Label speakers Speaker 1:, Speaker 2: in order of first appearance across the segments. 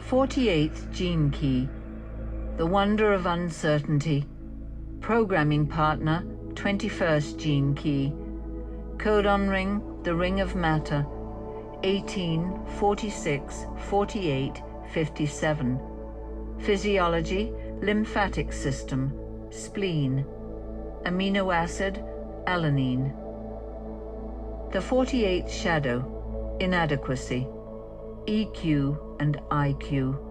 Speaker 1: 48th gene key, the wonder of uncertainty. Programming partner, 21st gene key. Codon ring, the ring of matter, 18, 46, 48, 57. Physiology, lymphatic system, spleen. Amino acid, alanine. The 48th shadow, inadequacy, EQ and IQ.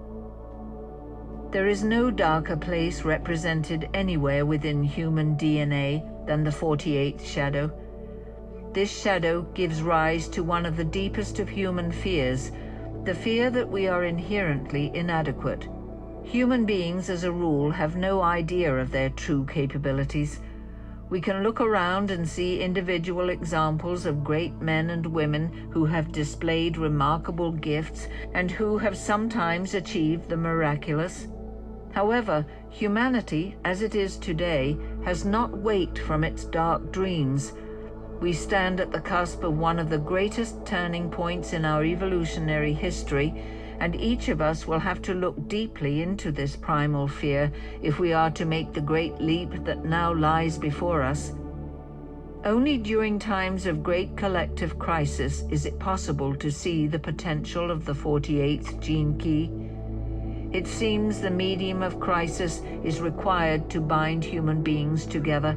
Speaker 1: There is no darker place represented anywhere within human DNA than the 48th shadow. This shadow gives rise to one of the deepest of human fears, the fear that we are inherently inadequate. Human beings, as a rule, have no idea of their true capabilities. We can look around and see individual examples of great men and women who have displayed remarkable gifts and who have sometimes achieved the miraculous. However, humanity, as it is today, has not waked from its dark dreams. We stand at the cusp of one of the greatest turning points in our evolutionary history, and each of us will have to look deeply into this primal fear if we are to make the great leap that now lies before us. Only during times of great collective crisis is it possible to see the potential of the 48th gene key. It seems the medium of crisis is required to bind human beings together.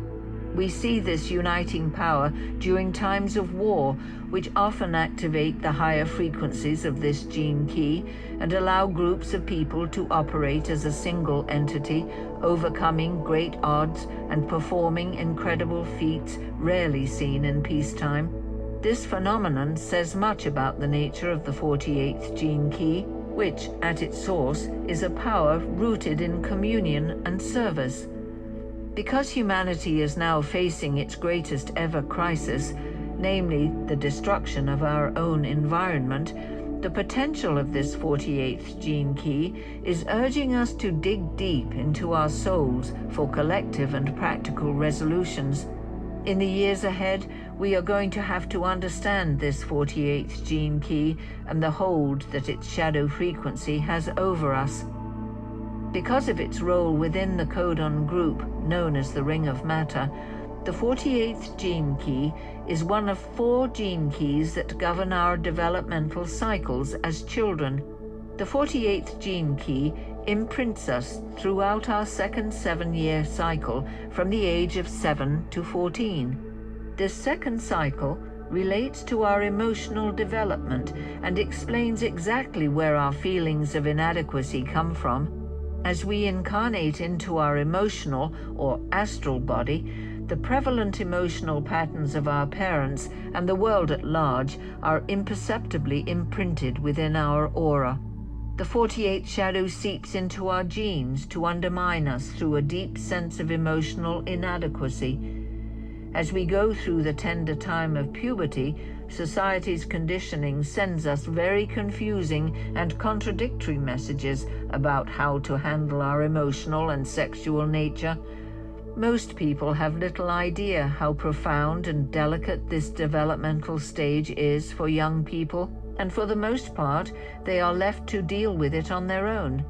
Speaker 1: We see this uniting power during times of war, which often activate the higher frequencies of this gene key and allow groups of people to operate as a single entity, overcoming great odds and performing incredible feats rarely seen in peacetime. This phenomenon says much about the nature of the 48th gene key, which, at its source, is a power rooted in communion and service. Because humanity is now facing its greatest ever crisis, namely the destruction of our own environment, the potential of this 48th gene key is urging us to dig deep into our souls for collective and practical resolutions. In the years ahead, we are going to have to understand this 48th gene key and the hold that its shadow frequency has over us. Because of its role within the codon group known as the ring of matter, the 48th gene key is one of 4 gene keys that govern our developmental cycles as children. The 48th gene key imprints us throughout our second 7-year cycle from the age of 7 to 14. This second cycle relates to our emotional development and explains exactly where our feelings of inadequacy come from. As we incarnate into our emotional or astral body, the prevalent emotional patterns of our parents and the world at large are imperceptibly imprinted within our aura. The 48th shadow seeps into our genes to undermine us through a deep sense of emotional inadequacy. As we go through the tender time of puberty, society's conditioning sends us very confusing and contradictory messages about how to handle our emotional and sexual nature. Most people have little idea how profound and delicate this developmental stage is for young people, and for the most part, they are left to deal with it on their own.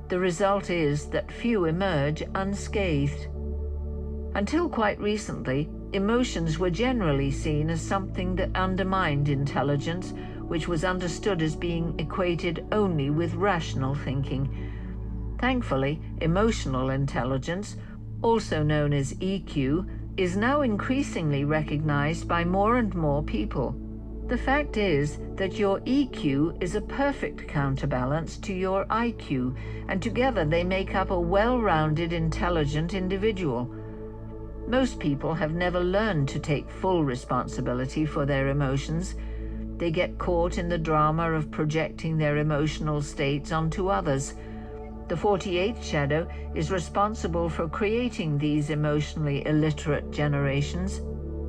Speaker 1: The result is that few emerge unscathed. Until quite recently, emotions were generally seen as something that undermined intelligence, which was understood as being equated only with rational thinking. Thankfully, emotional intelligence, also known as EQ, is now increasingly recognized by more and more people. The fact is that your EQ is a perfect counterbalance to your IQ, and together they make up a well-rounded, intelligent individual. Most people have never learned to take full responsibility for their emotions. They get caught in the drama of projecting their emotional states onto others. The 48th shadow is responsible for creating these emotionally illiterate generations.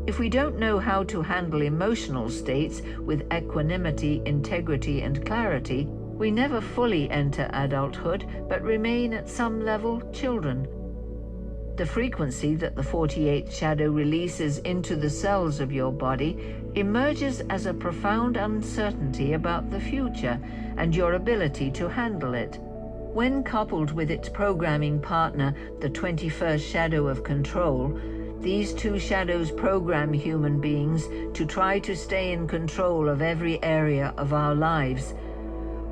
Speaker 1: If we don't know how to handle emotional states with equanimity, integrity, and clarity, we never fully enter adulthood, but remain at some level children. The frequency that the 48th shadow releases into the cells of your body emerges as a profound uncertainty about the future and your ability to handle it. When coupled with its programming partner, the 21st shadow of control, these two shadows program human beings to try to stay in control of every area of our lives.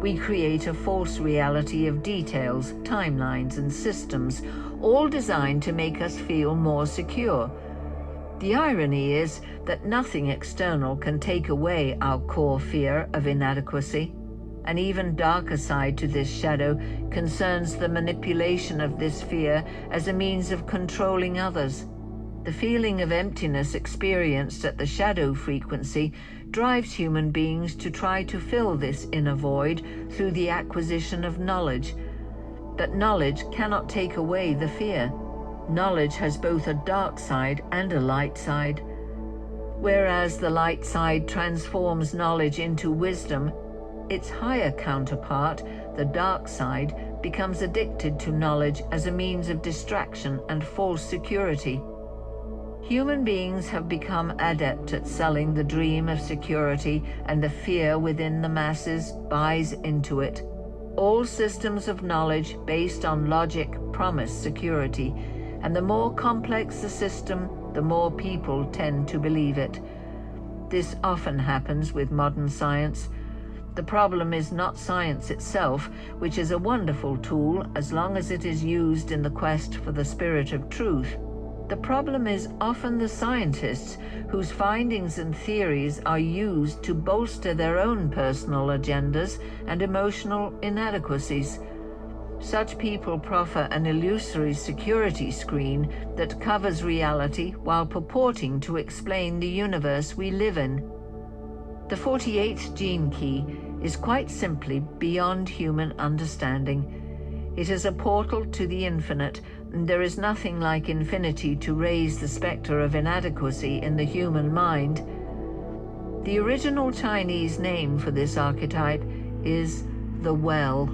Speaker 1: We create a false reality of details, timelines, and systems, all designed to make us feel more secure. The irony is that nothing external can take away our core fear of inadequacy. An even darker side to this shadow concerns the manipulation of this fear as a means of controlling others. The feeling of emptiness experienced at the shadow frequency drives human beings to try to fill this inner void through the acquisition of knowledge. But knowledge cannot take away the fear. Knowledge has both a dark side and a light side. Whereas the light side transforms knowledge into wisdom, its higher counterpart, the dark side, becomes addicted to knowledge as a means of distraction and false security. Human beings have become adept at selling the dream of security, and the fear within the masses buys into it. All systems of knowledge based on logic promise security, and the more complex the system, the more people tend to believe it. This often happens with modern science. The problem is not science itself, which is a wonderful tool as long as it is used in the quest for the spirit of truth. The problem is often the scientists whose findings and theories are used to bolster their own personal agendas and emotional inadequacies. Such people proffer an illusory security screen that covers reality while purporting to explain the universe we live in. The 48th gene key is quite simply beyond human understanding. It is a portal to the infinite, and there is nothing like infinity to raise the specter of inadequacy in the human mind. The original Chinese name for this archetype is the well.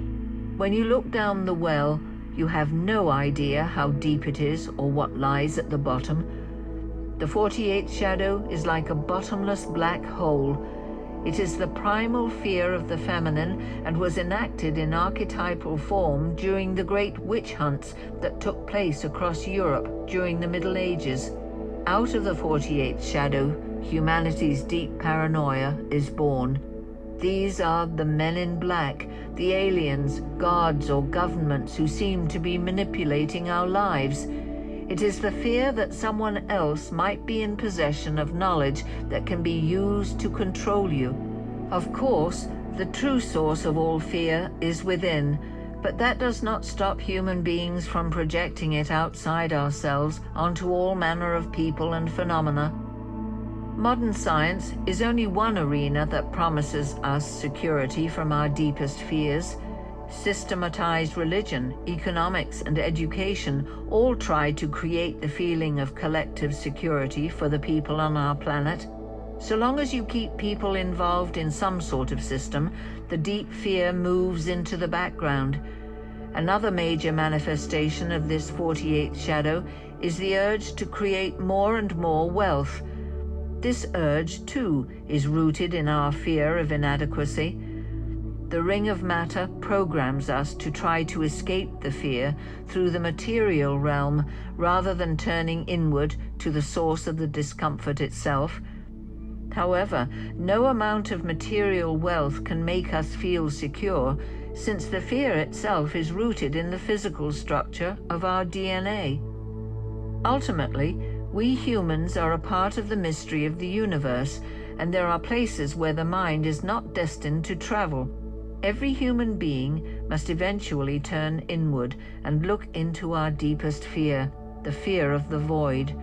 Speaker 1: When you look down the well, you have no idea how deep it is or what lies at the bottom. The 48th shadow is like a bottomless black hole. It is the primal fear of the feminine and was enacted in archetypal form during the great witch hunts that took place across Europe during the Middle Ages. Out of the 48th shadow, humanity's deep paranoia is born. These are the men in black, the aliens, gods, or governments who seem to be manipulating our lives. It is the fear that someone else might be in possession of knowledge that can be used to control you. Of course, the true source of all fear is within, but that does not stop human beings from projecting it outside ourselves onto all manner of people and phenomena. Modern science is only one arena that promises us security from our deepest fears. Systematized religion, economics, and education all try to create the feeling of collective security for the people on our planet. So long as you keep people involved in some sort of system, the deep fear moves into the background. Another major manifestation of this 48th shadow is the urge to create more and more wealth. This urge, too, is rooted in our fear of inadequacy. The ring of matter programs us to try to escape the fear through the material realm rather than turning inward to the source of the discomfort itself. However, no amount of material wealth can make us feel secure, since the fear itself is rooted in the physical structure of our DNA. Ultimately, we humans are a part of the mystery of the universe, and there are places where the mind is not destined to travel. Every human being must eventually turn inward and look into our deepest fear, the fear of the void.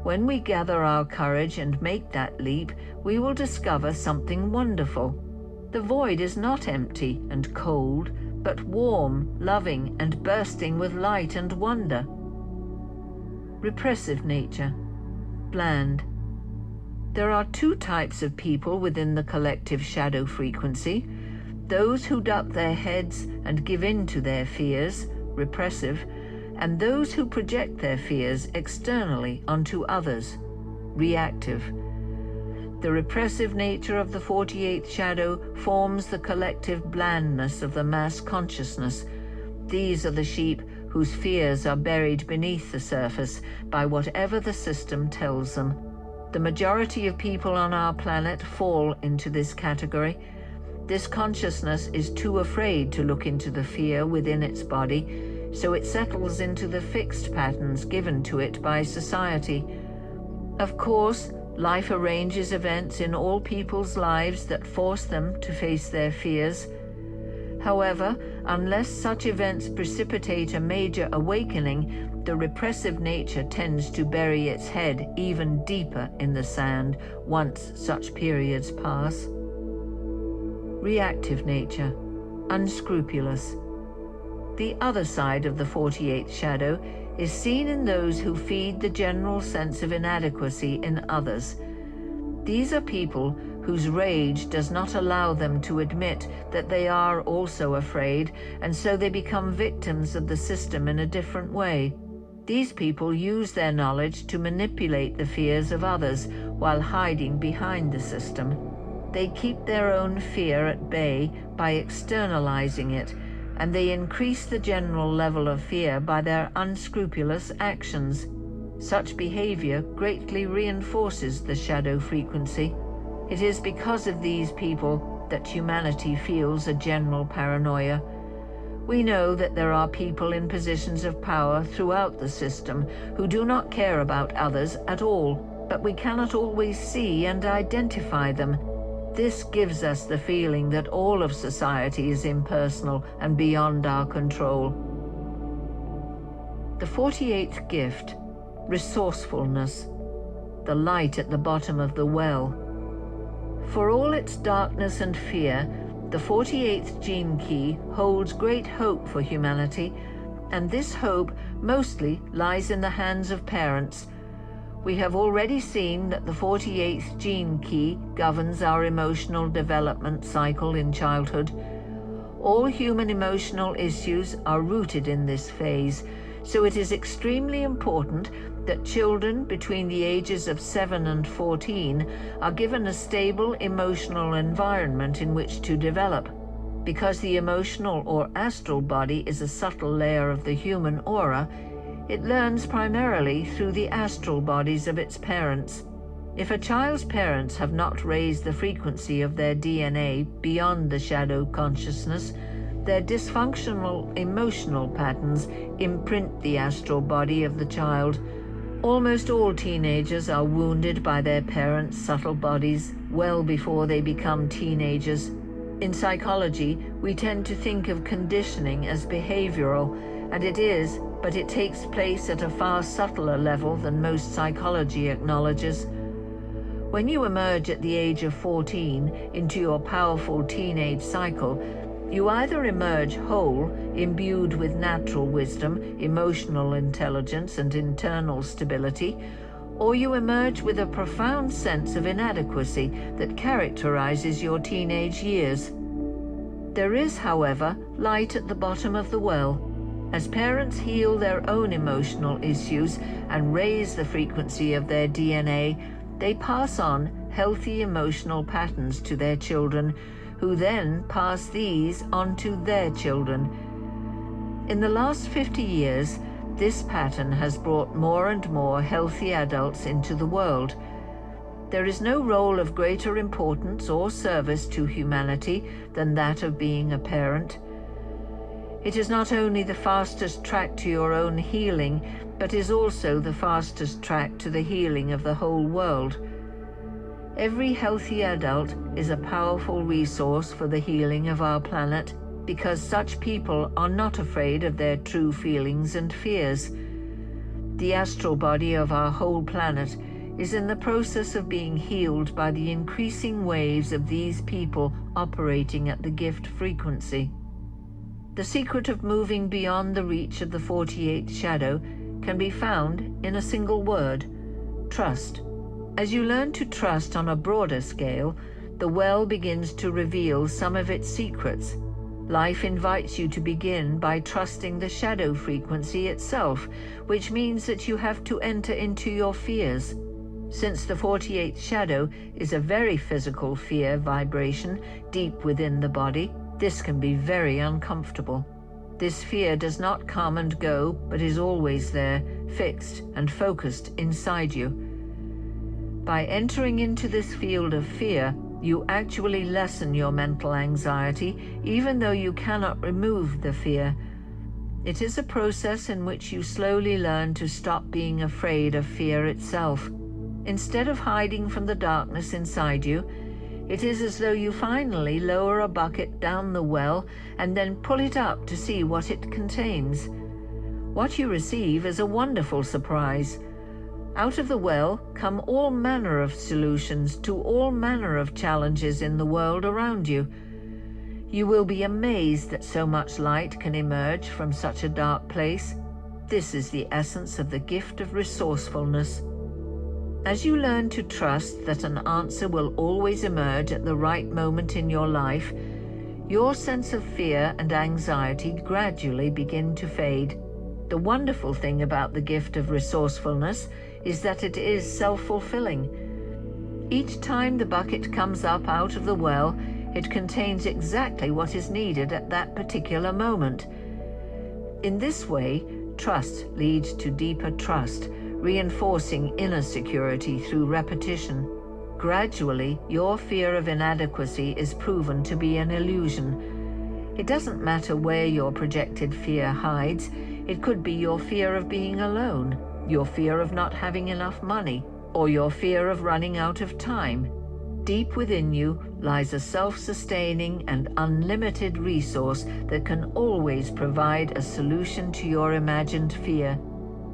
Speaker 1: When we gather our courage and make that leap, we will discover something wonderful. The void is not empty and cold, but warm, loving, and bursting with light and wonder. Repressive nature, bland. There are two types of people within the collective shadow frequency: those who duck their heads and give in to their fears, repressive, and those who project their fears externally onto others, reactive. The repressive nature of the 48th shadow forms the collective blandness of the mass consciousness. These are the sheep whose fears are buried beneath the surface by whatever the system tells them. The majority of people on our planet fall into this category. This consciousness is too afraid to look into the fear within its body, so it settles into the fixed patterns given to it by society. Of course, life arranges events in all people's lives that force them to face their fears. However, unless such events precipitate a major awakening, the repressive nature tends to bury its head even deeper in the sand once such periods pass. Reactive nature, unscrupulous. The other side of the 48th shadow is seen in those who feed the general sense of inadequacy in others. These are people whose rage does not allow them to admit that they are also afraid, and so they become victims of the system in a different way. These people use their knowledge to manipulate the fears of others while hiding behind the system. They keep their own fear at bay by externalizing it, and they increase the general level of fear by their unscrupulous actions. Such behavior greatly reinforces the shadow frequency. It is because of these people that humanity feels a general paranoia. We know that there are people in positions of power throughout the system who do not care about others at all, but we cannot always see and identify them. This gives us the feeling that all of society is impersonal and beyond our control. The 48th gift, resourcefulness, the light at the bottom of the well. For all its darkness and fear, the 48th gene key holds great hope for humanity, and this hope mostly lies in the hands of parents. We have already seen that the 48th gene key governs our emotional development cycle in childhood. All human emotional issues are rooted in this phase, so it is extremely important that children between the ages of 7 and 14 are given a stable emotional environment in which to develop. Because the emotional or astral body is a subtle layer of the human aura, it learns primarily through the astral bodies of its parents. If a child's parents have not raised the frequency of their DNA beyond the shadow consciousness, their dysfunctional emotional patterns imprint the astral body of the child. Almost all teenagers are wounded by their parents' subtle bodies well before they become teenagers. In psychology, we tend to think of conditioning as behavioral, and it is, but it takes place at a far subtler level than most psychology acknowledges. When you emerge at the age of 14 into your powerful teenage cycle, you either emerge whole, imbued with natural wisdom, emotional intelligence, and internal stability, or you emerge with a profound sense of inadequacy that characterizes your teenage years. There is, however, light at the bottom of the well. As parents heal their own emotional issues and raise the frequency of their DNA, they pass on healthy emotional patterns to their children, who then pass these on to their children. In the last 50 years, this pattern has brought more and more healthy adults into the world. There is no role of greater importance or service to humanity than that of being a parent. It is not only the fastest track to your own healing, but is also the fastest track to the healing of the whole world. Every healthy adult is a powerful resource for the healing of our planet, because such people are not afraid of their true feelings and fears. The astral body of our whole planet is in the process of being healed by the increasing waves of these people operating at the gift frequency. The secret of moving beyond the reach of the 48th shadow can be found in a single word: trust. As you learn to trust on a broader scale, the well begins to reveal some of its secrets. Life invites you to begin by trusting the shadow frequency itself, which means that you have to enter into your fears. Since the 48th shadow is a very physical fear vibration deep within the body, this can be very uncomfortable. This fear does not come and go, but is always there, fixed and focused inside you. By entering into this field of fear, you actually lessen your mental anxiety, even though you cannot remove the fear. It is a process in which you slowly learn to stop being afraid of fear itself. Instead of hiding from the darkness inside you, it is as though you finally lower a bucket down the well and then pull it up to see what it contains. What you receive is a wonderful surprise. Out of the well come all manner of solutions to all manner of challenges in the world around you. You will be amazed that so much light can emerge from such a dark place. This is the essence of the gift of resourcefulness. As you learn to trust that an answer will always emerge at the right moment in your life, your sense of fear and anxiety gradually begin to fade. The wonderful thing about the gift of resourcefulness is that it is self-fulfilling. Each time the bucket comes up out of the well, it contains exactly what is needed at that particular moment. In this way, trust leads to deeper trust, reinforcing inner security through repetition. Gradually, your fear of inadequacy is proven to be an illusion. It doesn't matter where your projected fear hides. It could be your fear of being alone, your fear of not having enough money, or your fear of running out of time. Deep within you lies a self-sustaining and unlimited resource that can always provide a solution to your imagined fear.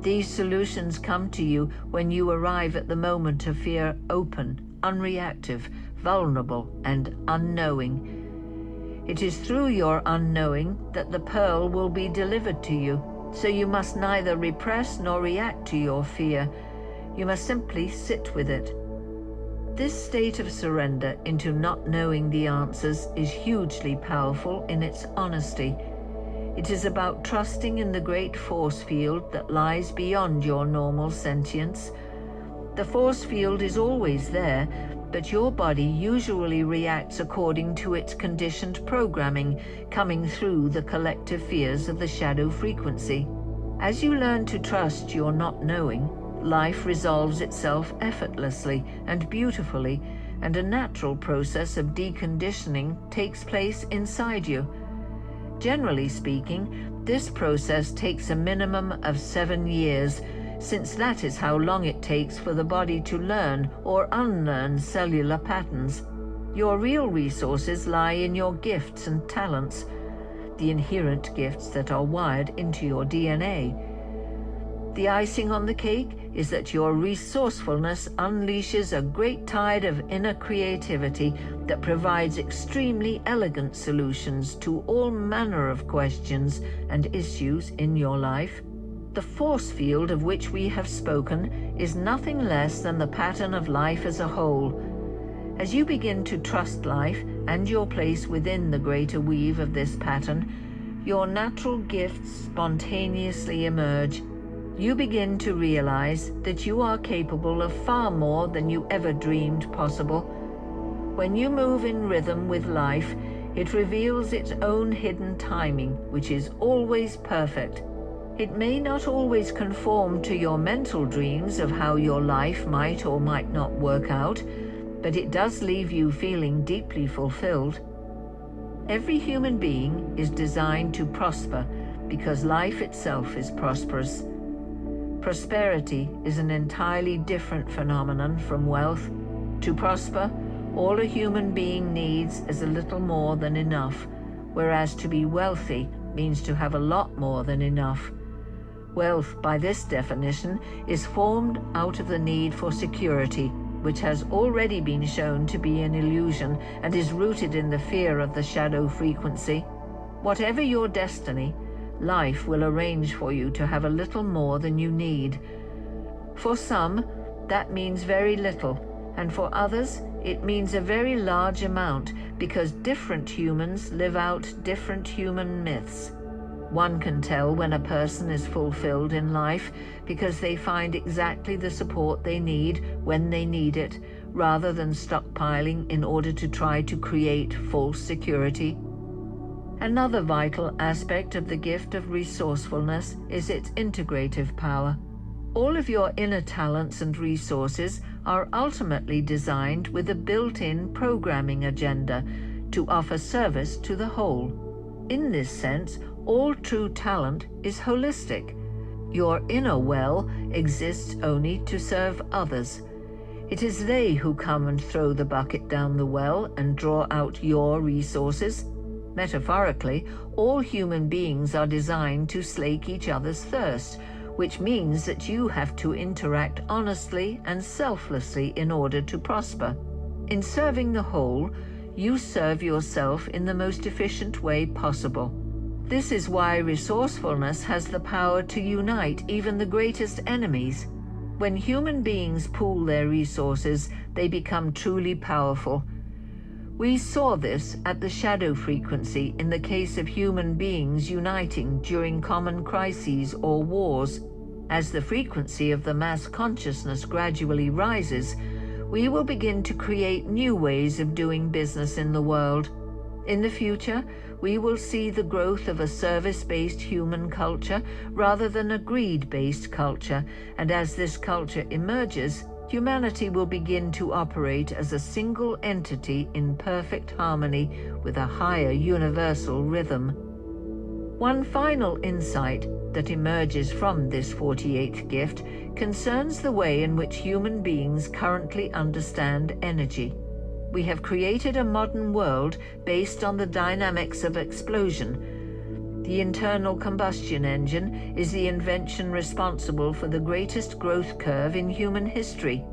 Speaker 1: These solutions come to you when you arrive at the moment of fear open, unreactive, vulnerable, and unknowing. It is through your unknowing that the pearl will be delivered to you, so you must neither repress nor react to your fear. You must simply sit with it. This state of surrender into not knowing the answers is hugely powerful in its honesty. It is about trusting in the great force field that lies beyond your normal sentience. The force field is always there, but your body usually reacts according to its conditioned programming coming through the collective fears of the shadow frequency. As you learn to trust your not knowing, life resolves itself effortlessly and beautifully, and a natural process of deconditioning takes place inside you. Generally speaking, this process takes a minimum of 7 years, since that is how long it takes for the body to learn or unlearn cellular patterns. Your real resources lie in your gifts and talents, the inherent gifts that are wired into your DNA. The icing on the cake is that your resourcefulness unleashes a great tide of inner creativity that provides extremely elegant solutions to all manner of questions and issues in your life. The force field of which we have spoken is nothing less than the pattern of life as a whole. As you begin to trust life and your place within the greater weave of this pattern, your natural gifts spontaneously emerge. You begin to realize that you are capable of far more than you ever dreamed possible. When you move in rhythm with life, it reveals its own hidden timing, which is always perfect. It may not always conform to your mental dreams of how your life might or might not work out, but it does leave you feeling deeply fulfilled. Every human being is designed to prosper because life itself is prosperous. Prosperity is an entirely different phenomenon from wealth. To prosper, all a human being needs is a little more than enough, whereas to be wealthy means to have a lot more than enough. Wealth, by this definition, is formed out of the need for security, which has already been shown to be an illusion and is rooted in the fear of the shadow frequency. Whatever your destiny, life will arrange for you to have a little more than you need. For some, that means very little, and for others it means a very large amount because different humans live out different human myths. One can tell when a person is fulfilled in life because they find exactly the support they need when they need it, rather than stockpiling in order to try to create false security. Another vital aspect of the gift of resourcefulness is its integrative power. All of your inner talents and resources are ultimately designed with a built-in programming agenda to offer service to the whole. In this sense, all true talent is holistic. Your inner well exists only to serve others. It is they who come and throw the bucket down the well and draw out your resources. Metaphorically, all human beings are designed to slake each other's thirst, which means that you have to interact honestly and selflessly in order to prosper. In serving the whole, you serve yourself in the most efficient way possible. This is why resourcefulness has the power to unite even the greatest enemies. When human beings pool their resources, they become truly powerful. We saw this at the shadow frequency in the case of human beings uniting during common crises or wars. As the frequency of the mass consciousness gradually rises, we will begin to create new ways of doing business in the world. In the future, we will see the growth of a service-based human culture rather than a greed-based culture, and as this culture emerges, humanity will begin to operate as a single entity in perfect harmony with a higher universal rhythm. One final insight that emerges from this 48th gift concerns the way in which human beings currently understand energy. We have created a modern world based on the dynamics of explosion. The internal combustion engine is the invention responsible for the greatest growth curve in human history.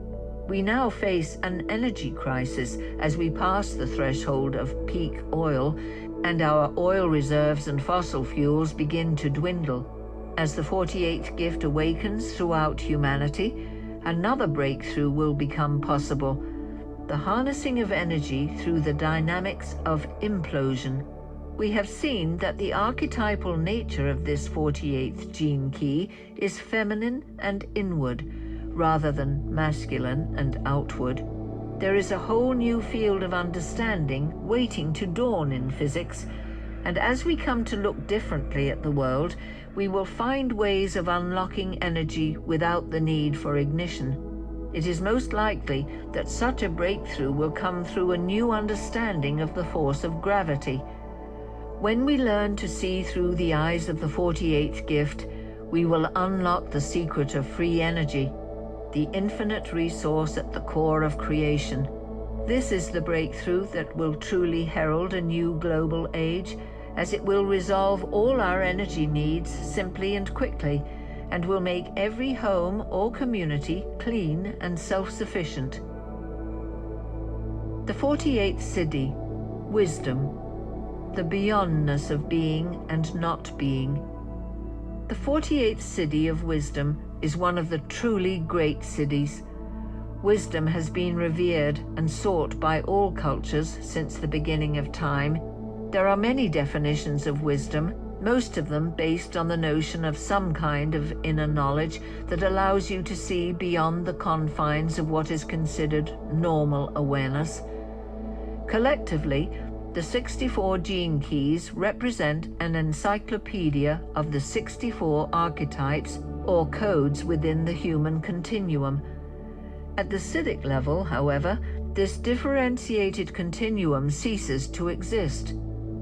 Speaker 1: We now face an energy crisis as we pass the threshold of peak oil, and our oil reserves and fossil fuels begin to dwindle. As the 48th gift awakens throughout humanity, another breakthrough will become possible: the harnessing of energy through the dynamics of implosion. We have seen that the archetypal nature of this 48th gene key is feminine and inward, rather than masculine and outward. There is a whole new field of understanding waiting to dawn in physics, and as we come to look differently at the world, we will find ways of unlocking energy without the need for ignition. It is most likely that such a breakthrough will come through a new understanding of the force of gravity. When we learn to see through the eyes of the 48th gift, we will unlock the secret of free energy, the infinite resource at the core of creation. This is the breakthrough that will truly herald a new global age, as it will resolve all our energy needs simply and quickly, and will make every home or community clean and self-sufficient. The 48th Siddhi, wisdom, the beyondness of being and not being. The 48th Siddhi of wisdom is one of the truly great siddhis. Wisdom has been revered and sought by all cultures since the beginning of time. There are many definitions of wisdom, most of them based on the notion of some kind of inner knowledge that allows you to see beyond the confines of what is considered normal awareness. Collectively, the 64 gene keys represent an encyclopedia of the 64 archetypes or codes within the human continuum. At the Siddhic level, however, this differentiated continuum ceases to exist.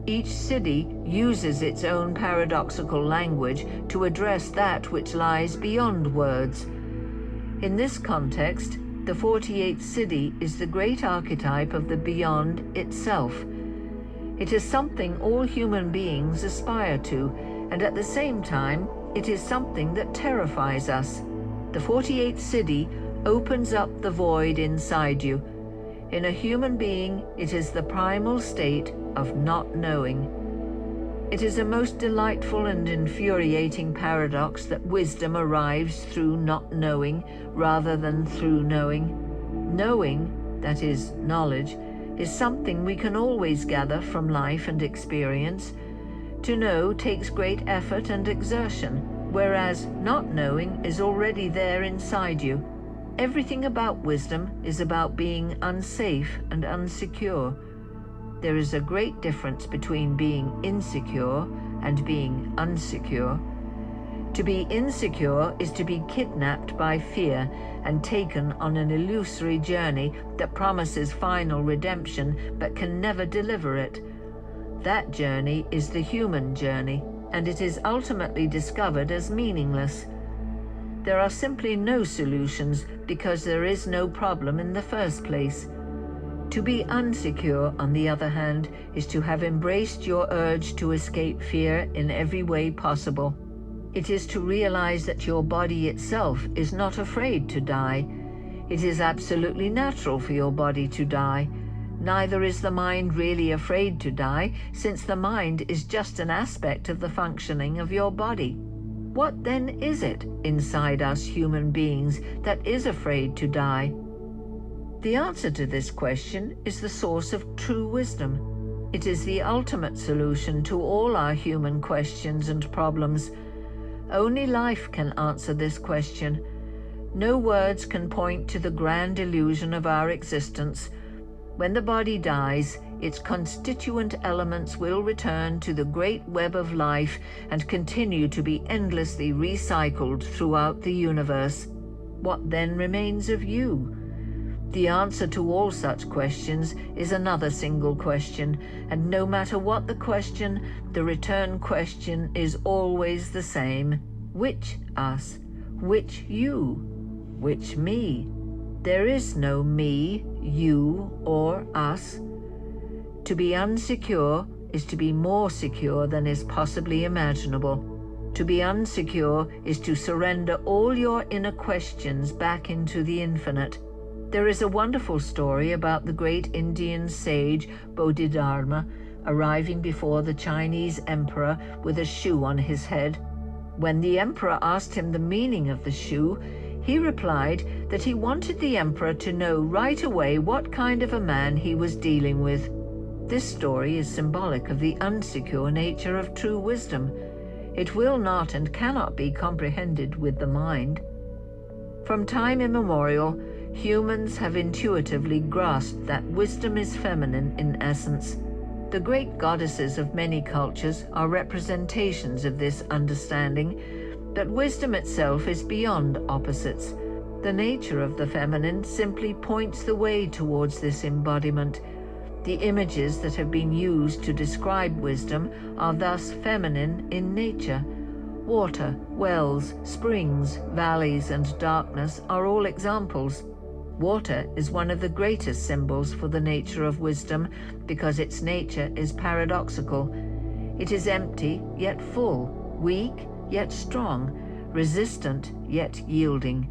Speaker 1: Each Siddhi uses its own paradoxical language to address that which lies beyond words. In this context, the 48th Siddhi is the great archetype of the beyond itself. It is something all human beings aspire to, and at the same time, it is something that terrifies us. The 48th Siddhi opens up the void inside you. In a human being, it is the primal state of not knowing. It is a most delightful and infuriating paradox that wisdom arrives through not knowing rather than through knowing. Knowing, that is, knowledge, is something we can always gather from life and experience. To know takes great effort and exertion, whereas not knowing is already there inside you. Everything about wisdom is about being unsafe and unsecure. There is a great difference between being insecure and being unsecure. To be insecure is to be kidnapped by fear and taken on an illusory journey that promises final redemption but can never deliver it. That journey is the human journey, and it is ultimately discovered as meaningless. There are simply no solutions because there is no problem in the first place. To be unsecure, on the other hand, is to have embraced your urge to escape fear in every way possible. It is to realize that your body itself is not afraid to die. It is absolutely natural for your body to die. Neither is the mind really afraid to die, since the mind is just an aspect of the functioning of your body. What then is it inside us human beings that is afraid to die? The answer to this question is the source of true wisdom. It is the ultimate solution to all our human questions and problems. Only life can answer this question. No words can point to the grand illusion of our existence. When the body dies, its constituent elements will return to the great web of life and continue to be endlessly recycled throughout the universe. What then remains of you? The answer to all such questions is another single question, and no matter what the question, the return question is always the same. Which us? Which you? Which me? There is no me, you, or us. To be unsecure is to be more secure than is possibly imaginable. To be unsecure is to surrender all your inner questions back into the infinite. There is a wonderful story about the great Indian sage Bodhidharma arriving before the Chinese emperor with a shoe on his head. When the emperor asked him the meaning of the shoe, he replied that he wanted the emperor to know right away what kind of a man he was dealing with. This story is symbolic of the unsecure nature of true wisdom. It will not and cannot be comprehended with the mind. From time immemorial, humans have intuitively grasped that wisdom is feminine in essence. The great goddesses of many cultures are representations of this understanding, but wisdom itself is beyond opposites. The nature of the feminine simply points the way towards this embodiment. The images that have been used to describe wisdom are thus feminine in nature. Water, wells, springs, valleys, and darkness are all examples. Water is one of the greatest symbols for the nature of wisdom because its nature is paradoxical. It is empty yet full, weak yet strong, resistant yet yielding.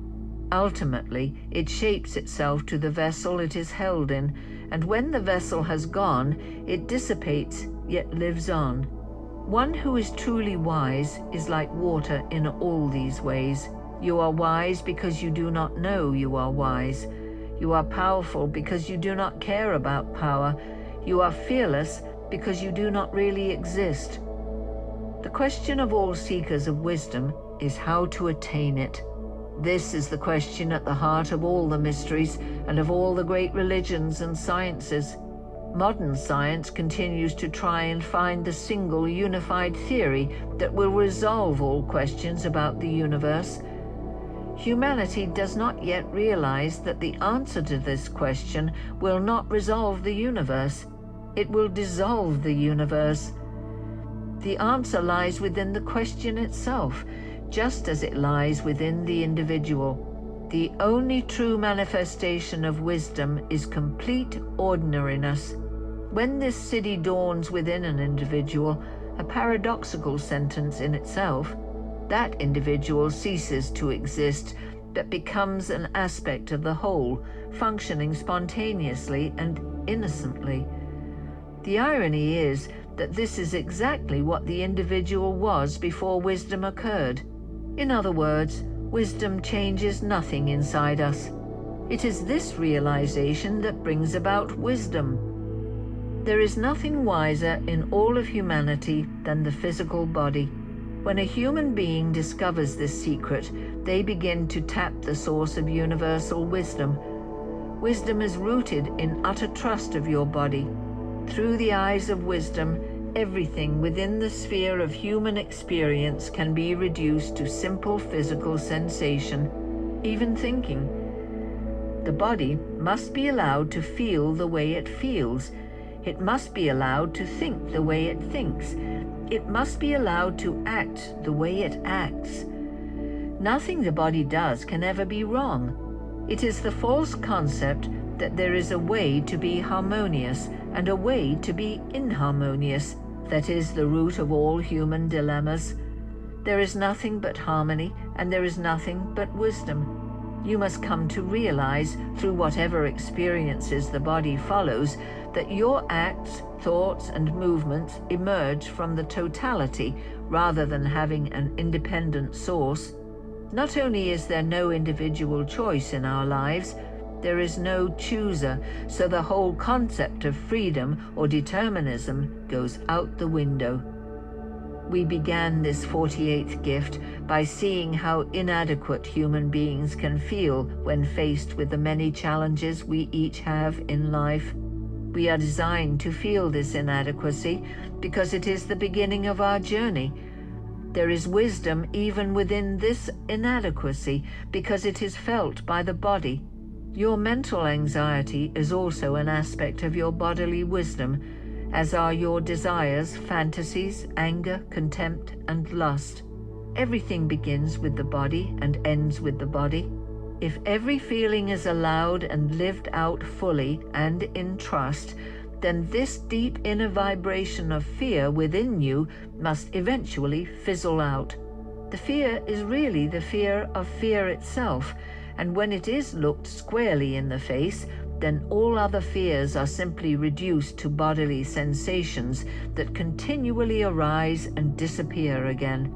Speaker 1: Ultimately, it shapes itself to the vessel it is held in, and when the vessel has gone, it dissipates yet lives on. One who is truly wise is like water in all these ways. You are wise because you do not know you are wise. You are powerful because you do not care about power. You are fearless because you do not really exist. The question of all seekers of wisdom is how to attain it. This is the question at the heart of all the mysteries and of all the great religions and sciences. Modern science continues to try and find the single unified theory that will resolve all questions about the universe. Humanity does not yet realize that the answer to this question will not resolve the universe. It will dissolve the universe. The answer lies within the question itself, just as it lies within the individual. The only true manifestation of wisdom is complete ordinariness. When this city dawns within an individual, a paradoxical sentence in itself, that individual ceases to exist, but becomes an aspect of the whole, functioning spontaneously and innocently. The irony is that this is exactly what the individual was before wisdom occurred. In other words, wisdom changes nothing inside us. It is this realization that brings about wisdom. There is nothing wiser in all of humanity than the physical body. When a human being discovers this secret, they begin to tap the source of universal wisdom. Wisdom is rooted in utter trust of your body. Through the eyes of wisdom, everything within the sphere of human experience can be reduced to simple physical sensation, even thinking. The body must be allowed to feel the way it feels. It must be allowed to think the way it thinks. It must be allowed to act the way it acts. Nothing the body does can ever be wrong. It is the false concept that there is a way to be harmonious and a way to be inharmonious that is the root of all human dilemmas. There is nothing but harmony, and there is nothing but wisdom. You must come to realize, through whatever experiences the body follows, that your acts, thoughts, and movements emerge from the totality rather than having an independent source. Not only is there no individual choice in our lives, there is no chooser, so the whole concept of freedom or determinism goes out the window. We began this 48th gift by seeing how inadequate human beings can feel when faced with the many challenges we each have in life. We are designed to feel this inadequacy because it is the beginning of our journey. There is wisdom even within this inadequacy because it is felt by the body. Your mental anxiety is also an aspect of your bodily wisdom, as are your desires, fantasies, anger, contempt, and lust. Everything begins with the body and ends with the body. If every feeling is allowed and lived out fully and in trust, then this deep inner vibration of fear within you must eventually fizzle out. The fear is really the fear of fear itself, and when it is looked squarely in the face, then all other fears are simply reduced to bodily sensations that continually arise and disappear again.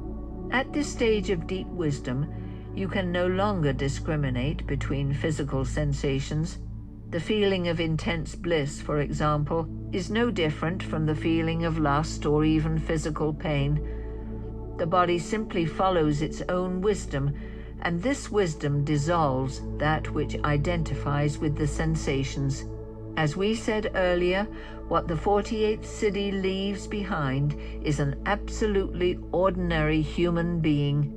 Speaker 1: At this stage of deep wisdom, you can no longer discriminate between physical sensations. The feeling of intense bliss, for example, is no different from the feeling of lust or even physical pain. The body simply follows its own wisdom, and this wisdom dissolves that which identifies with the sensations. As we said earlier, what the 48th Siddhi leaves behind is an absolutely ordinary human being.